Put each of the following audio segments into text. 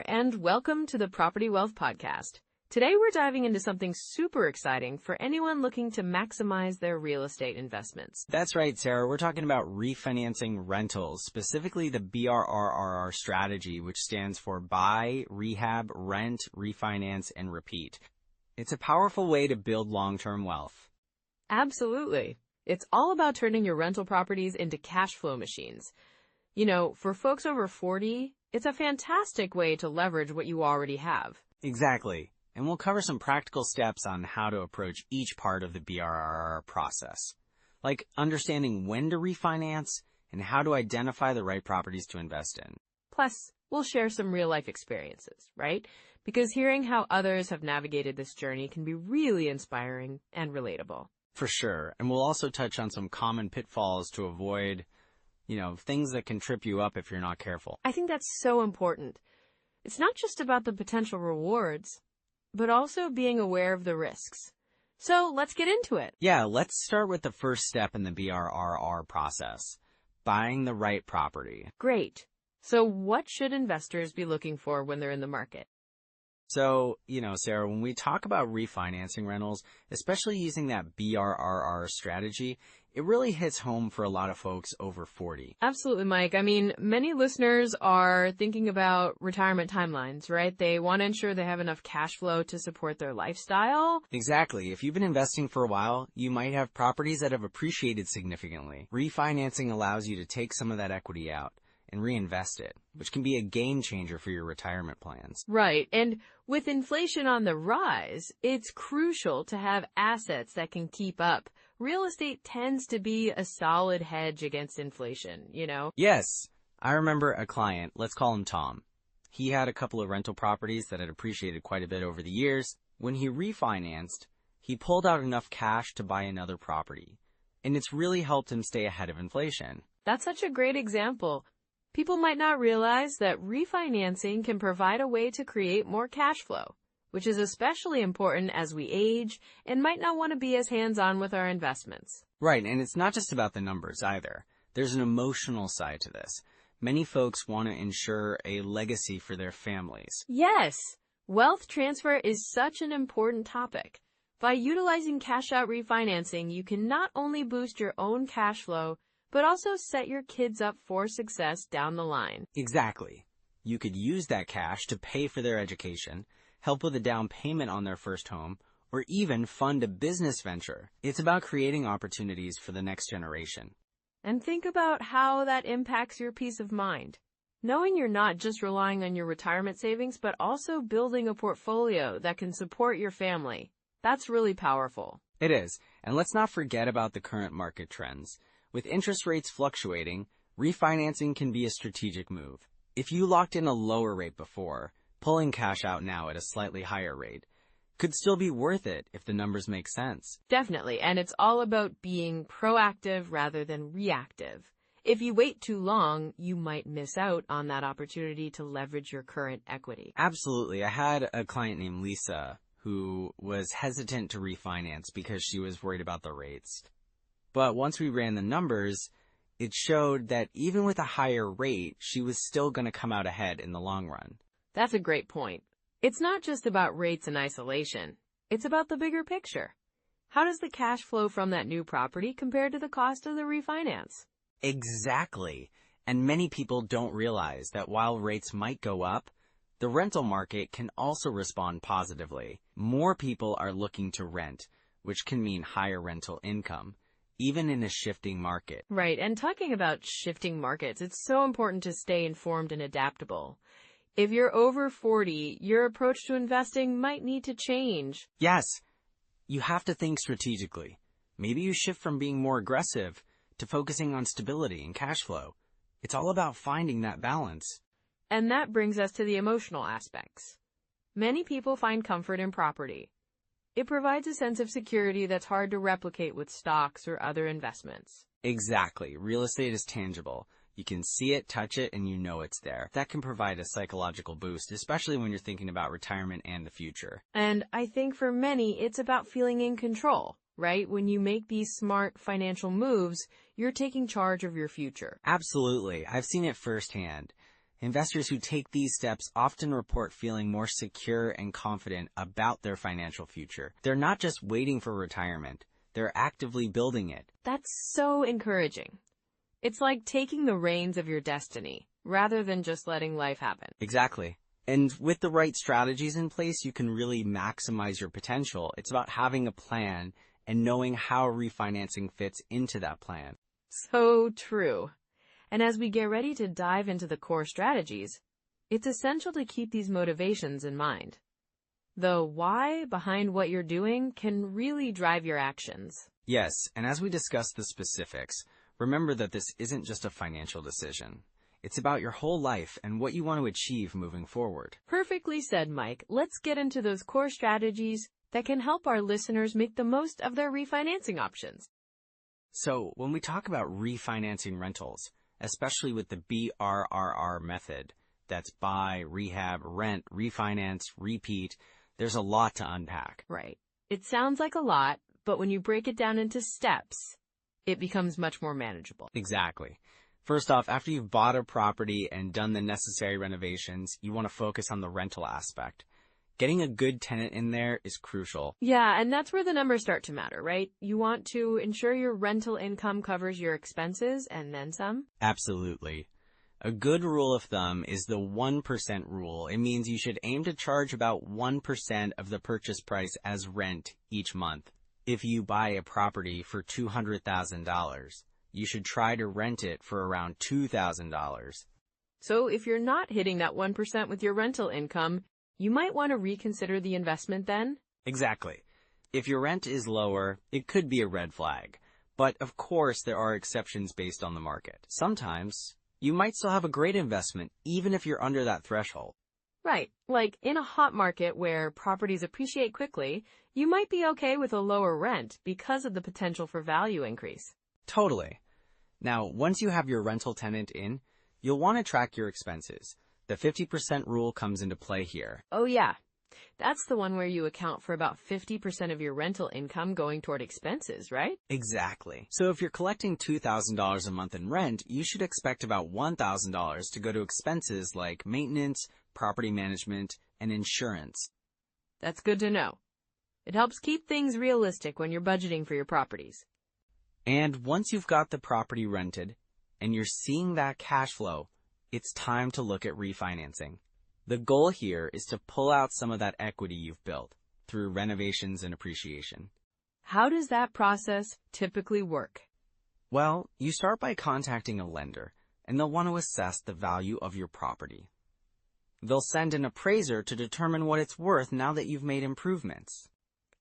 and welcome to the Property Wealth Podcast. Today we're diving into something super exciting for anyone looking to maximize their real estate investments. That's right, Sarah. We're talking about refinancing rentals, specifically the BRRRR strategy, which stands for buy, rehab, rent, refinance, and repeat. It's a powerful way to build long-term wealth. Absolutely. It's all about turning your rental properties into cash flow machines. You know, for folks over 40, it's a fantastic way to leverage what you already have. Exactly. And we'll cover some practical steps on how to approach each part of the BRRRR process, like understanding when to refinance and how to identify the right properties to invest in. Plus, we'll share some real-life experiences, right? Because hearing how others have navigated this journey can be really inspiring and relatable. For sure. And we'll also touch on some common pitfalls to avoid, things that can trip you up if you're not careful. I think that's so important. It's not just about the potential rewards, but also being aware of the risks. So let's get into it. Yeah, let's start with the first step in the BRRRR process, buying the right property. Great. So what should investors be looking for when they're in the market? So, Sarah, when we talk about refinancing rentals, especially using that BRRRR strategy, it really hits home for a lot of folks over 40. Absolutely, Mike. I mean, many listeners are thinking about retirement timelines, right? They want to ensure they have enough cash flow to support their lifestyle. Exactly. If you've been investing for a while, you might have properties that have appreciated significantly. Refinancing allows you to take some of that equity out and reinvest it, which can be a game changer for your retirement plans. Right. And with inflation on the rise, it's crucial to have assets that can keep up. Real estate tends to be a solid hedge against inflation, Yes. I remember a client, let's call him Tom. He had a couple of rental properties that had appreciated quite a bit over the years. When he refinanced, he pulled out enough cash to buy another property, and it's really helped him stay ahead of inflation. That's such a great example. People might not realize that refinancing can provide a way to create more cash flow, which is especially important as we age and might not want to be as hands-on with our investments. Right, and it's not just about the numbers either. There's an emotional side to this. Many folks want to ensure a legacy for their families. Yes, wealth transfer is such an important topic. By utilizing cash-out refinancing, you can not only boost your own cash flow, but also set your kids up for success down the line. Exactly. You could use that cash to pay for their education, help with a down payment on their first home, or even fund a business venture. It's about creating opportunities for the next generation. And think about how that impacts your peace of mind. Knowing you're not just relying on your retirement savings, but also building a portfolio that can support your family. That's really powerful. It is. And let's not forget about the current market trends. With interest rates fluctuating, refinancing can be a strategic move. If you locked in a lower rate before, pulling cash out now at a slightly higher rate could still be worth it if the numbers make sense. Definitely, and it's all about being proactive rather than reactive. If you wait too long, you might miss out on that opportunity to leverage your current equity. Absolutely. I had a client named Lisa who was hesitant to refinance because she was worried about the rates. But once we ran the numbers, it showed that even with a higher rate, she was still going to come out ahead in the long run. That's a great point. It's not just about rates in isolation. It's about the bigger picture. How does the cash flow from that new property compare to the cost of the refinance? Exactly. And many people don't realize that while rates might go up, the rental market can also respond positively. More people are looking to rent, which can mean higher rental income, even in a shifting market. Right, and talking about shifting markets, it's so important to stay informed and adaptable. If you're over 40, your approach to investing might need to change. Yes, you have to think strategically. Maybe you shift from being more aggressive to focusing on stability and cash flow. It's all about finding that balance. And that brings us to the emotional aspects. Many people find comfort in property. It provides a sense of security that's hard to replicate with stocks or other investments. Exactly. Real estate is tangible. You can see it, touch it, and you know it's there. That can provide a psychological boost, especially when you're thinking about retirement and the future. And I think for many, it's about feeling in control, right? When you make these smart financial moves, you're taking charge of your future. Absolutely. I've seen it firsthand. Investors who take these steps often report feeling more secure and confident about their financial future. They're not just waiting for retirement, they're actively building it. That's so encouraging. It's like taking the reins of your destiny, rather than just letting life happen. Exactly. And with the right strategies in place, you can really maximize your potential. It's about having a plan and knowing how refinancing fits into that plan. So true. And as we get ready to dive into the core strategies, it's essential to keep these motivations in mind. The why behind what you're doing can really drive your actions. Yes, and as we discuss the specifics, remember that this isn't just a financial decision. It's about your whole life and what you want to achieve moving forward. Perfectly said, Mike. Let's get into those core strategies that can help our listeners make the most of their refinancing options. So, when we talk about refinancing rentals, especially with the BRRRR method, that's buy, rehab, rent, refinance, repeat, there's a lot to unpack. Right. It sounds like a lot, but when you break it down into steps, it becomes much more manageable. Exactly. First off, after you've bought a property and done the necessary renovations, you want to focus on the rental aspect. Getting a good tenant in there is crucial. Yeah, and that's where the numbers start to matter, right? You want to ensure your rental income covers your expenses and then some. Absolutely. A good rule of thumb is the 1% rule. It means you should aim to charge about 1% of the purchase price as rent each month. If you buy a property for $200,000, you should try to rent it for around $2,000. So if you're not hitting that 1% with your rental income, you might want to reconsider the investment then. Exactly. If your rent is lower, it could be a red flag. But of course, there are exceptions based on the market. Sometimes, you might still have a great investment, even if you're under that threshold. Right. Like in a hot market where properties appreciate quickly, you might be okay with a lower rent because of the potential for value increase. Totally. Now, once you have your rental tenant in, you'll want to track your expenses. The 50% rule comes into play here. Oh yeah. That's the one where you account for about 50% of your rental income going toward expenses, right? Exactly. So if you're collecting $2,000 a month in rent, you should expect about $1,000 to go to expenses like maintenance, property management, and insurance. That's good to know. It helps keep things realistic when you're budgeting for your properties. And once you've got the property rented and you're seeing that cash flow, it's time to look at refinancing. The goal here is to pull out some of that equity you've built through renovations and appreciation. How does that process typically work? Well, you start by contacting a lender, and they'll want to assess the value of your property. They'll send an appraiser to determine what it's worth now that you've made improvements.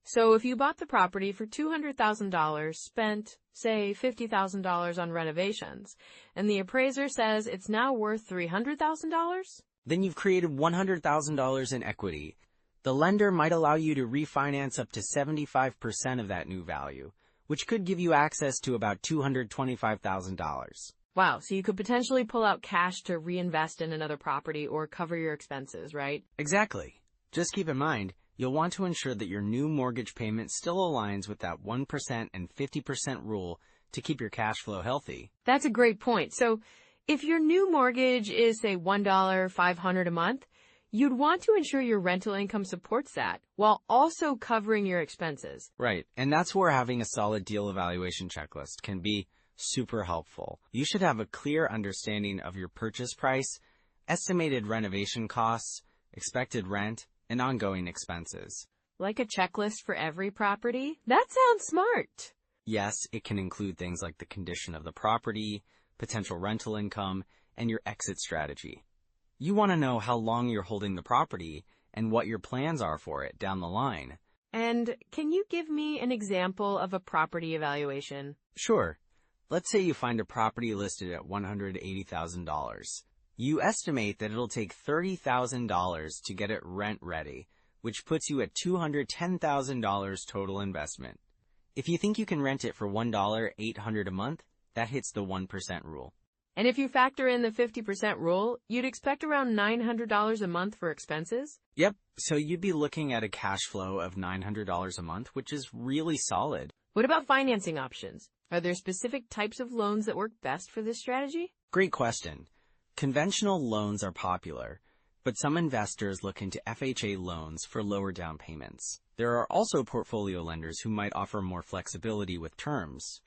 So if you bought the property for $200,000, spent, say, $50,000 on renovations, and the appraiser says it's now worth $300,000? Then you've created $100,000 in equity. The lender might allow you to refinance up to 75% of that new value, which could give you access to about $225,000. Wow, so you could potentially pull out cash to reinvest in another property or cover your expenses, right? Exactly. Just keep in mind, you'll want to ensure that your new mortgage payment still aligns with that 1% and 50% rule to keep your cash flow healthy. That's a great point. So if your new mortgage is, say, $500 a month, you'd want to ensure your rental income supports that while also covering your expenses. Right, and that's where having a solid deal evaluation checklist can be super helpful. You should have a clear understanding of your purchase price, estimated renovation costs, expected rent, and ongoing expenses. Like a checklist for every property? That sounds smart. Yes, it can include things like the condition of the property, potential rental income, and your exit strategy. You want to know how long you're holding the property and what your plans are for it down the line. And can you give me an example of a property evaluation? Sure. Let's say you find a property listed at $180,000. You estimate that it'll take $30,000 to get it rent ready, which puts you at $210,000 total investment. If you think you can rent it for $1,800 a month, that hits the 1% rule. And if you factor in the 50% rule, you'd expect around $900 a month for expenses? Yep, so you'd be looking at a cash flow of $900 a month, which is really solid. What about financing options? Are there specific types of loans that work best for this strategy? Great question. Conventional loans are popular, but some investors look into FHA loans for lower down payments. There are also portfolio lenders who might offer more flexibility with terms.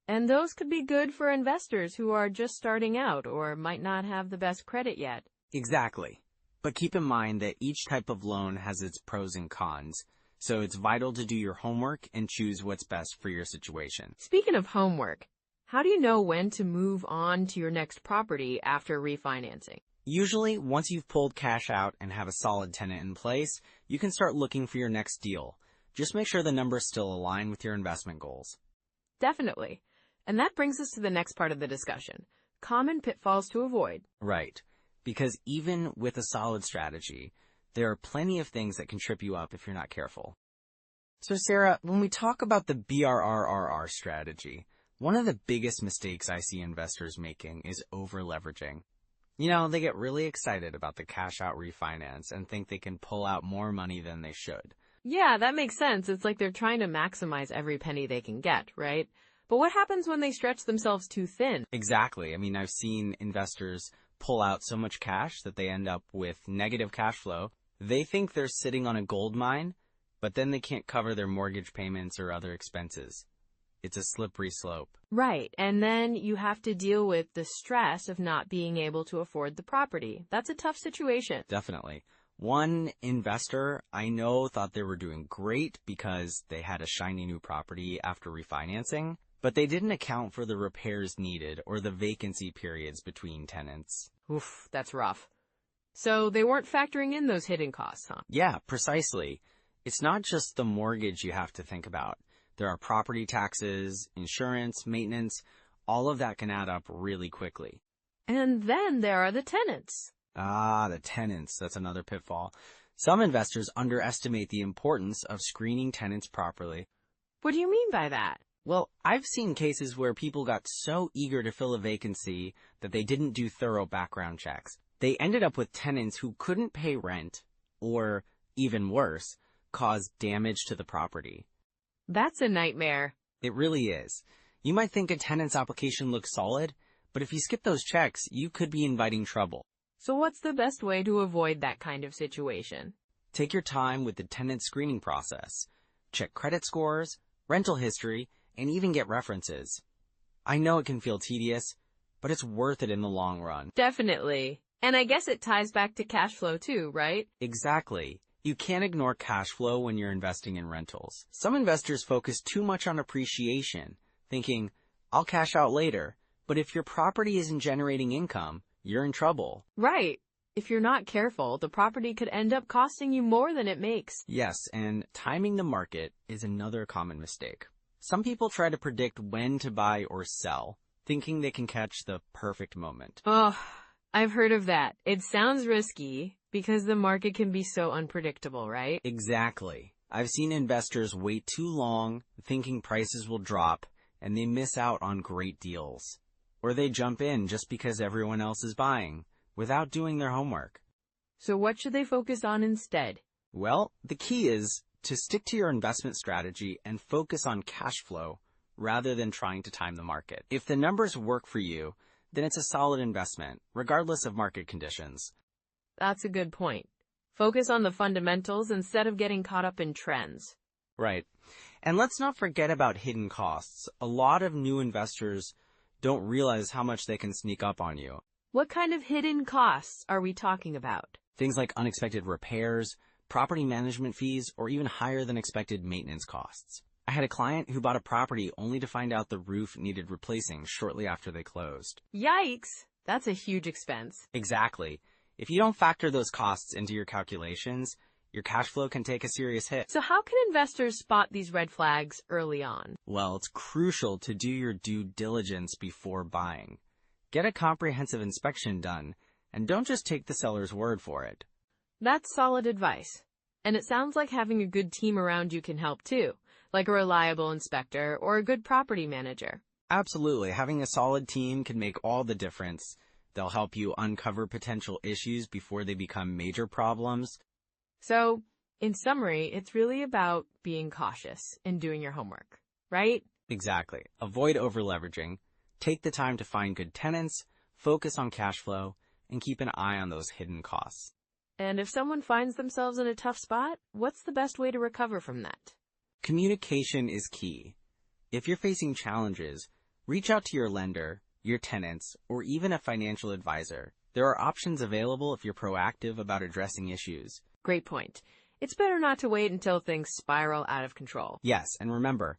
And those could be good for investors who are just starting out or might not have the best credit yet. Exactly. But keep in mind that each type of loan has its pros and cons, so it's vital to do your homework and choose what's best for your situation. Speaking of homework, how do you know when to move on to your next property after refinancing? Usually, once you've pulled cash out and have a solid tenant in place, you can start looking for your next deal. Just make sure the numbers still align with your investment goals. Definitely. And that brings us to the next part of the discussion, common pitfalls to avoid. Right. Because even with a solid strategy, there are plenty of things that can trip you up if you're not careful. So Sarah, when we talk about the BRRRR strategy, one of the biggest mistakes I see investors making is over-leveraging. You know, they get really excited about the cash-out refinance and think they can pull out more money than they should. Yeah, that makes sense. It's like they're trying to maximize every penny they can get, right? But what happens when they stretch themselves too thin? Exactly. I mean, I've seen investors pull out so much cash that they end up with negative cash flow. They think they're sitting on a gold mine, but then they can't cover their mortgage payments or other expenses. It's a slippery slope. Right, and then you have to deal with the stress of not being able to afford the property. That's a tough situation. Definitely. One investor I know thought they were doing great because they had a shiny new property after refinancing, but they didn't account for the repairs needed or the vacancy periods between tenants. Oof, that's rough. So they weren't factoring in those hidden costs, huh? Yeah, precisely. It's not just the mortgage you have to think about. There are property taxes, insurance, maintenance. All of that can add up really quickly. And then there are the tenants. The tenants. That's another pitfall. Some investors underestimate the importance of screening tenants properly. What do you mean by that? Well, I've seen cases where people got so eager to fill a vacancy that they didn't do thorough background checks. They ended up with tenants who couldn't pay rent, or, even worse, caused damage to the property. That's a nightmare. It really is. You might think a tenant's application looks solid, but if you skip those checks, you could be inviting trouble. So what's the best way to avoid that kind of situation? Take your time with the tenant screening process. Check credit scores, rental history, and even get references. I know it can feel tedious, but it's worth it in the long run. Definitely. And I guess it ties back to cash flow too, right? Exactly. You can't ignore cash flow when you're investing in rentals. Some investors focus too much on appreciation, thinking, I'll cash out later. But if your property isn't generating income, you're in trouble. Right. If you're not careful, the property could end up costing you more than it makes. Yes, and timing the market is another common mistake. Some people try to predict when to buy or sell, thinking they can catch the perfect moment. Oh, I've heard of that. It sounds risky because the market can be so unpredictable, right? Exactly. I've seen investors wait too long, thinking prices will drop, and they miss out on great deals. Or they jump in just because everyone else is buying, without doing their homework. So what should they focus on instead? Well, the key is to stick to your investment strategy and focus on cash flow rather than trying to time the market. If the numbers work for you, then it's a solid investment, regardless of market conditions. That's a good point. Focus on the fundamentals instead of getting caught up in trends. Right. And let's not forget about hidden costs. A lot of new investors don't realize how much they can sneak up on you. What kind of hidden costs are we talking about? Things like unexpected repairs, property management fees, or even higher than expected maintenance costs. I had a client who bought a property only to find out the roof needed replacing shortly after they closed. Yikes! That's a huge expense. Exactly. If you don't factor those costs into your calculations, your cash flow can take a serious hit. So how can investors spot these red flags early on? Well, it's crucial to do your due diligence before buying. Get a comprehensive inspection done, and don't just take the seller's word for it. That's solid advice. And it sounds like having a good team around you can help too, like a reliable inspector or a good property manager. Absolutely. Having a solid team can make all the difference. They'll help you uncover potential issues before they become major problems. So, in summary, it's really about being cautious and doing your homework, right? Exactly. Avoid over-leveraging. Take the time to find good tenants, focus on cash flow, and keep an eye on those hidden costs. And if someone finds themselves in a tough spot, what's the best way to recover from that? Communication is key. If you're facing challenges, reach out to your lender, your tenants, or even a financial advisor. There are options available if you're proactive about addressing issues. Great point. It's better not to wait until things spiral out of control. Yes, and remember,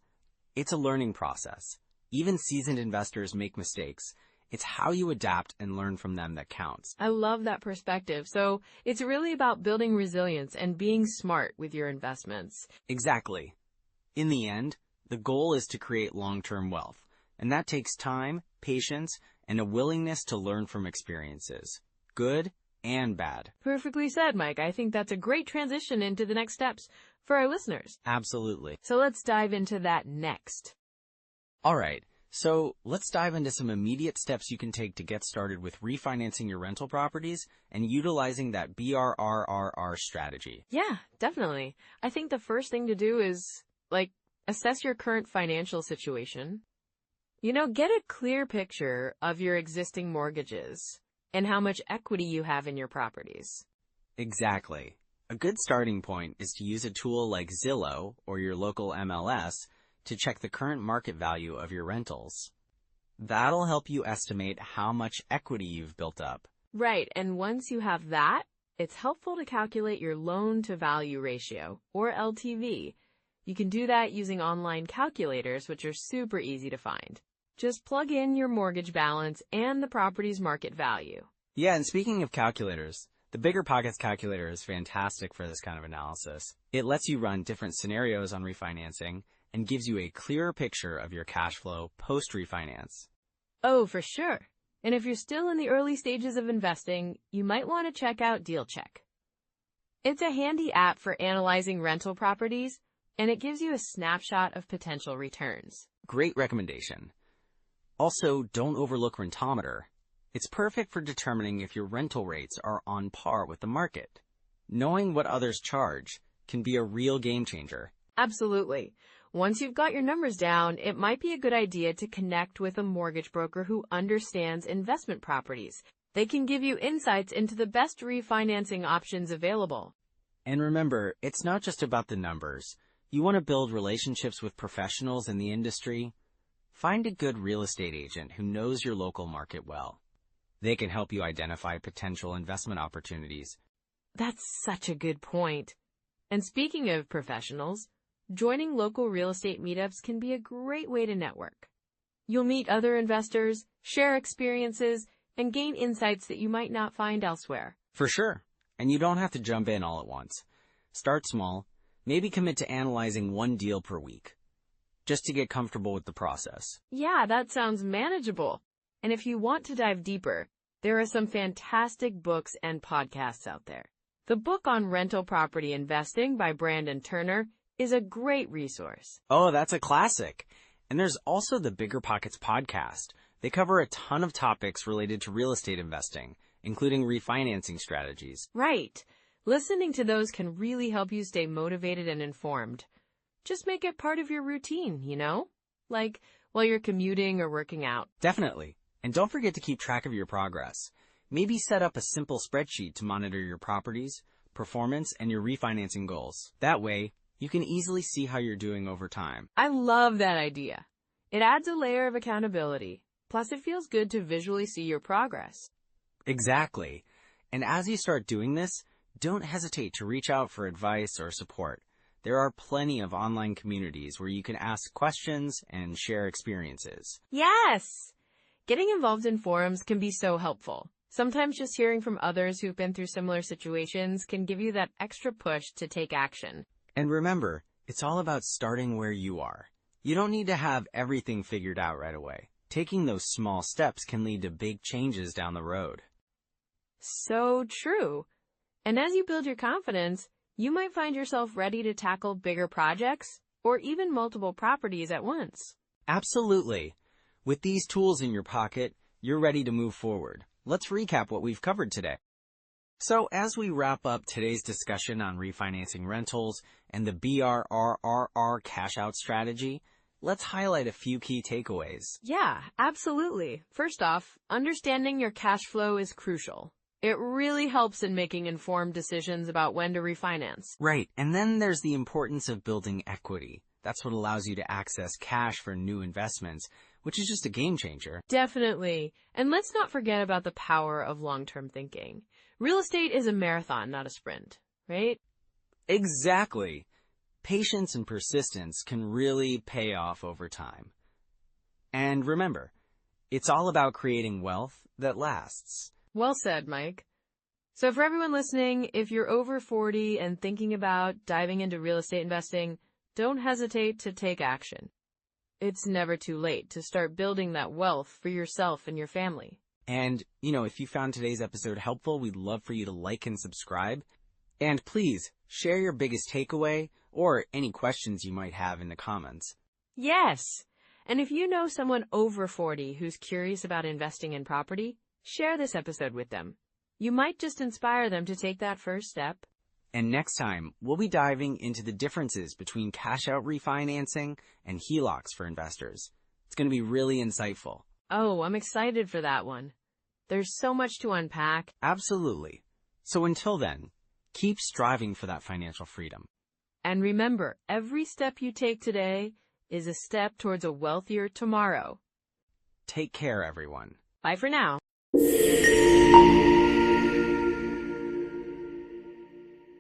it's a learning process. Even seasoned investors make mistakes. It's how you adapt and learn from them that counts. I love that perspective. So it's really about building resilience and being smart with your investments. Exactly. In the end, the goal is to create long-term wealth, and that takes time, patience, and a willingness to learn from experiences, good and bad. Perfectly said, Mike. I think that's a great transition into the next steps for our listeners. Absolutely. So let's dive into that next. All right. So let's dive into some immediate steps you can take to get started with refinancing your rental properties and utilizing that BRRRR strategy. Yeah, definitely. I think the first thing to do is, assess your current financial situation. Get a clear picture of your existing mortgages and how much equity you have in your properties. Exactly. A good starting point is to use a tool like Zillow or your local MLS to check the current market value of your rentals. That'll help you estimate how much equity you've built up. Right, and once you have that, it's helpful to calculate your loan-to-value ratio, or LTV. You can do that using online calculators, which are super easy to find. Just plug in your mortgage balance and the property's market value. Yeah, and speaking of calculators, the BRRRR calculator is fantastic for this kind of analysis. It lets you run different scenarios on refinancing and gives you a clearer picture of your cash flow post-refinance. Oh, for sure. And if you're still in the early stages of investing, you might want to check out DealCheck. It's a handy app for analyzing rental properties, and it gives you a snapshot of potential returns. Great recommendation. Also, don't overlook Rentometer. It's perfect for determining if your rental rates are on par with the market. Knowing what others charge can be a real game changer. Absolutely. Once you've got your numbers down, it might be a good idea to connect with a mortgage broker who understands investment properties. They can give you insights into the best refinancing options available. And remember, it's not just about the numbers. You want to build relationships with professionals in the industry? Find a good real estate agent who knows your local market well. They can help you identify potential investment opportunities. That's such a good point. And speaking of professionals, joining local real estate meetups can be a great way to network. You'll meet other investors, share experiences, and gain insights that you might not find elsewhere. For sure. And you don't have to jump in all at once. Start small. Maybe commit to analyzing one deal per week, just to get comfortable with the process. Yeah, that sounds manageable. And if you want to dive deeper, there are some fantastic books and podcasts out there. The book on rental property investing by Brandon Turner is a great resource. Oh, that's a classic. And there's also the Bigger Pockets podcast. They cover a ton of topics related to real estate investing, including refinancing strategies. Right. Listening to those can really help you stay motivated and informed. Just make it part of your routine, like while you're commuting or working out. Definitely. And don't forget to keep track of your progress. Maybe set up a simple spreadsheet to monitor your properties, performance, and your refinancing goals. That way, you can easily see how you're doing over time. I love that idea. It adds a layer of accountability. Plus, it feels good to visually see your progress. Exactly. And as you start doing this, don't hesitate to reach out for advice or support. There are plenty of online communities where you can ask questions and share experiences. Yes! Getting involved in forums can be so helpful. Sometimes just hearing from others who've been through similar situations can give you that extra push to take action. And remember, it's all about starting where you are. You don't need to have everything figured out right away. Taking those small steps can lead to big changes down the road. So true. And as you build your confidence, you might find yourself ready to tackle bigger projects or even multiple properties at once. Absolutely. With these tools in your pocket, you're ready to move forward. Let's recap what we've covered today. So as we wrap up today's discussion on refinancing rentals and the BRRRR Cash-Out strategy, let's highlight a few key takeaways. Yeah, absolutely. First off, understanding your cash flow is crucial. It really helps in making informed decisions about when to refinance. Right, and then there's the importance of building equity. That's what allows you to access cash for new investments, which is just a game changer. Definitely. And let's not forget about the power of long-term thinking. Real estate is a marathon, not a sprint, right? Exactly. Patience and persistence can really pay off over time. And remember, it's all about creating wealth that lasts. Well said, Mike. So for everyone listening, if you're over 40 and thinking about diving into real estate investing, don't hesitate to take action. It's never too late to start building that wealth for yourself and your family. And, if you found today's episode helpful, we'd love for you to like and subscribe. And please, share your biggest takeaway or any questions you might have in the comments. Yes! And if you know someone over 40 who's curious about investing in property, share this episode with them. You might just inspire them to take that first step. And next time, we'll be diving into the differences between cash-out refinancing and HELOCs for investors. It's going to be really insightful. Oh, I'm excited for that one. There's so much to unpack. Absolutely. So until then, keep striving for that financial freedom. And remember, every step you take today is a step towards a wealthier tomorrow. Take care, everyone. Bye for now.